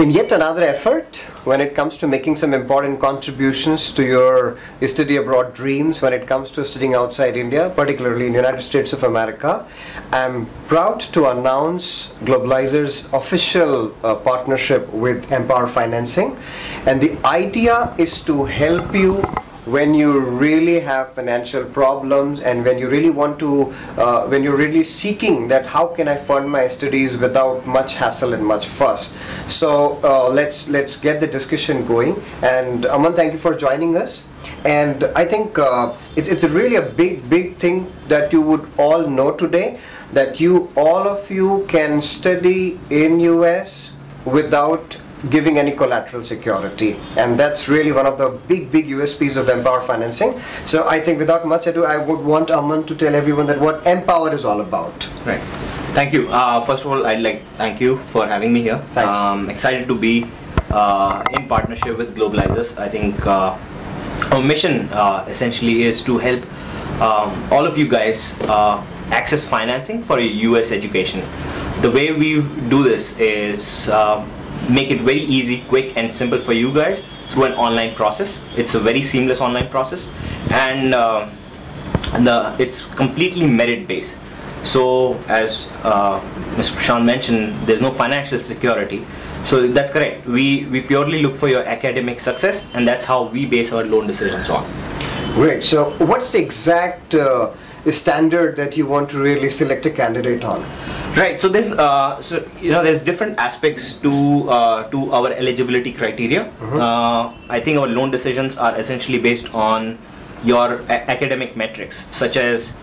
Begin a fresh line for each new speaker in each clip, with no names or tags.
In yet another effort, when it comes to making some important contributions to your study abroad dreams, when it comes to studying outside India, particularly in the United States of America, I'm proud to announce Globalizers' official partnership with Empower Financing. And the idea is to help you when you really have financial problems and when you really want to, when you're really seeking that how can I fund my studies without much hassle and much fuss. So let's get the discussion going. And Aman, thank you for joining us. And I think it's really a big thing that you would all know today, that all of you can study in US without giving any collateral security, and that's really one of the big USPs of Empower Financing. So I think without much ado, I would want Aman to tell everyone that what Empower is all about.
Right. Thank you. First of all, I'd like to thank you for having me here.
Thanks.
Excited to be in partnership with Globalizers. I think our mission essentially is to help all of you guys access financing for your US education. The way we do this is make it very easy, quick and simple for you guys through an online process. It's a very seamless online process, and it's completely merit based. So as Mr. Prashant mentioned, there's no financial security. So that's correct. We purely look for your academic success, and that's how we base our loan decisions on.
Great. So what's the exact standard that you want to really select a candidate on?
Right. So there's different aspects to our eligibility criteria. I think our loan decisions are essentially based on your academic metrics, such as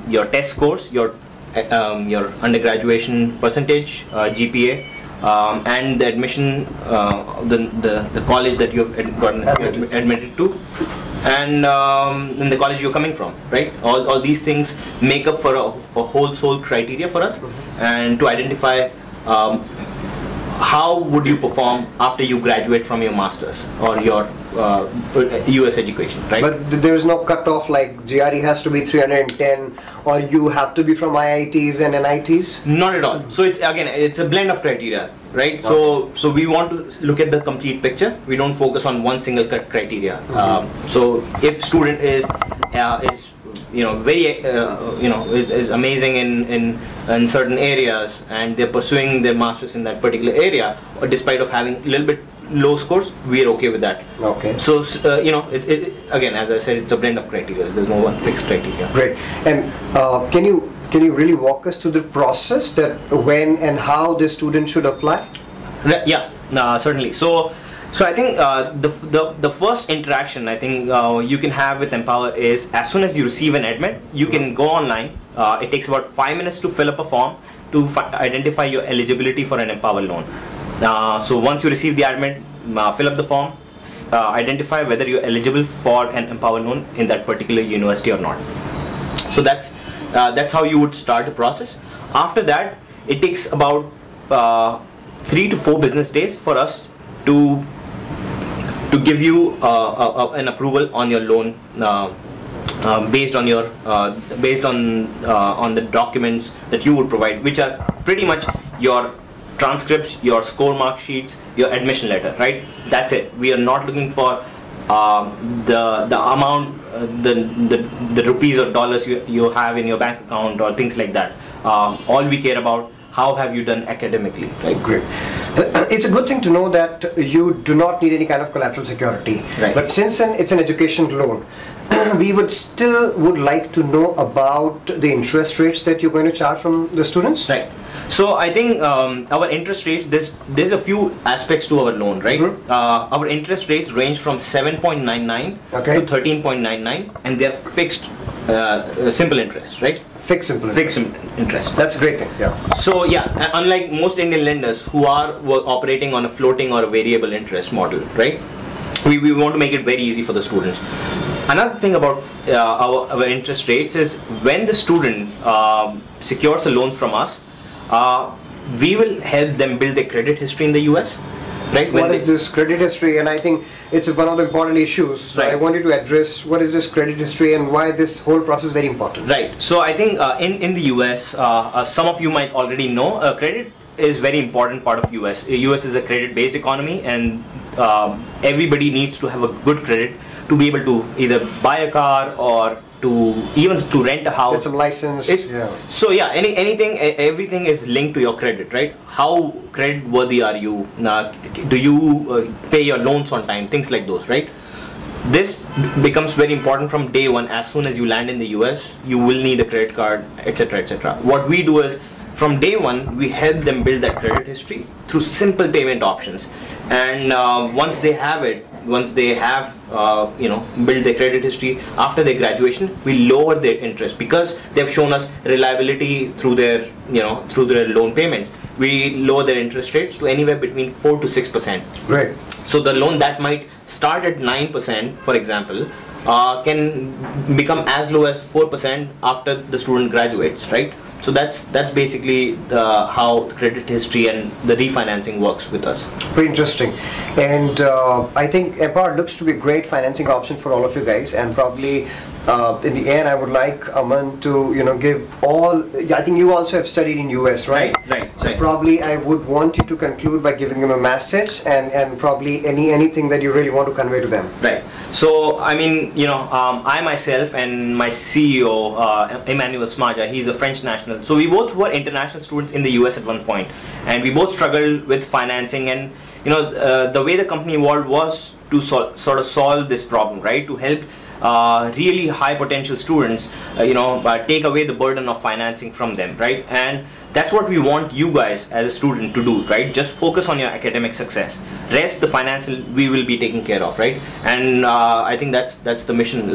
your test scores, your undergraduation percentage, GPA, and the admission, the college that you've gotten admitted to, and in the college you're coming from, right? All these things make up for a whole soul criteria for us, and to identify how would you perform after you graduate from your master's or your US education, right?
But there is no cutoff like GRE has to be 310 or you have to be from IITs and NITs?
Not at all. So it's a blend of criteria, right? Okay. So we want to look at the complete picture. We don't focus on one single criteria. So if student is very is amazing in certain areas and they're pursuing their masters in that particular area, or despite of having a little bit low scores, we're okay with that.
Okay.
So again, as I said, it's a blend of criteria. There's no one fixed criteria.
Great. And can you really walk us through the process that when and how the student should apply?
Yeah, certainly. So I think the first interaction I think you can have with Empower is as soon as you receive an admit, you can go online. It takes about 5 minutes to fill up a form to identify your eligibility for an Empower loan. So once you receive the admit, fill up the form, identify whether you're eligible for an Empower loan in that particular university or not. So that's how you would start the process. After that, it takes about 3 to 4 business days for us to give you an approval on your loan based on the documents that you would provide, which are pretty much your transcripts, your score mark sheets, your admission letter, right? That's it. We are not looking for the amount, the rupees or dollars you have in your bank account or things like that. All we care about, how have you done academically, right?
Great. It's a good thing to know that you do not need any kind of collateral security.
Right.
But since it's an education loan, we would like to know about the interest rates that you're going to charge from the students.
Right. So I think our interest rates, there's a few aspects to our loan, right? Our interest rates range from 7.99 to 13.99, and they're fixed simple interest, right?
Fixed
interest.
That's a great thing. Yeah.
So yeah, unlike most Indian lenders who are operating on a floating or a variable interest model, right? We want to make it very easy for the students. Another thing about our interest rates is when the student secures a loan from us, we will help them build their credit history in the US. Right?
What is this credit history? And I think it's one of the important issues. So I want you to address what is this credit history and why this whole process is very important.
Right. So I think in the US, some of you might already know, credit is very important part of US. US is a credit-based economy, and everybody needs to have a good credit to be able to either buy a car or to even to rent a house.
Get some license.
So yeah, everything is linked to your credit, right? How credit worthy are you? Do you pay your loans on time? Things like those, right? This becomes very important from day one. As soon as you land in the US, you will need a credit card, etc., etc. What we do is, from day one, we help them build that credit history through simple payment options. And once they have it, once they have build their credit history after their graduation, we lower their interest because they've shown us reliability through their loan payments. We lower their interest rates to anywhere between 4 to 6%.
Right.
So the loan that might start at 9%, for example, can become as low as 4% after the student graduates, right? So that's basically how the credit history and the refinancing works with us.
Pretty interesting. And I think Empower looks to be a great financing option for all of you guys, and probably in the end I would like Aman to give all, I think you also have studied in US, right?
Right.
So probably I would want you to conclude by giving them a message and probably anything that you really want to convey to them.
Right. So I mean, I myself and my CEO Emmanuel Smaja, he's a French national. So we both were international students in the US at one point, and we both struggled with financing. And the way the company evolved was to sort of solve this problem, right? To help really high potential students, take away the burden of financing from them, right? And that's what we want you guys as a student to do, right? Just focus on your academic success. Rest, the financial, we will be taking care of, right? And I think that's the mission.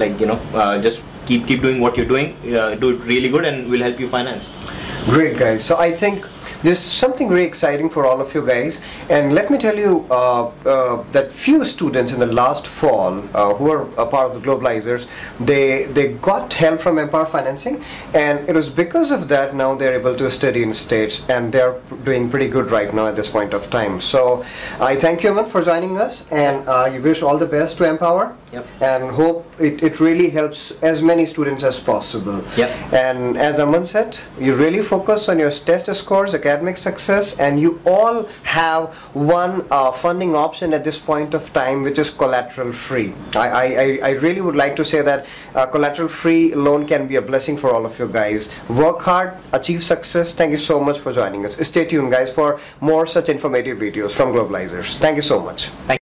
Just keep doing what you're doing, do it really good, and we'll help you finance.
Great, guys. So I think there's something very exciting for all of you guys, and let me tell you that few students in the last fall who are a part of the Globalizers, they got help from Empower Financing, and it was because of that now they're able to study in States, and they're doing pretty good right now at this point of time. So I thank you, Aman, for joining us, and you wish all the best to Empower.
Yep.
And hope it really helps as many students as possible.
Yep.
And as Aman said, you really focus on your test scores, academic success, and you all have one funding option at this point of time, which is collateral free. I really would like to say that collateral free loan can be a blessing for all of you guys. Work hard, achieve success. Thank you so much for joining us. Stay tuned, guys, for more such informative videos from Globalizers. Thank you so much.
Thank you.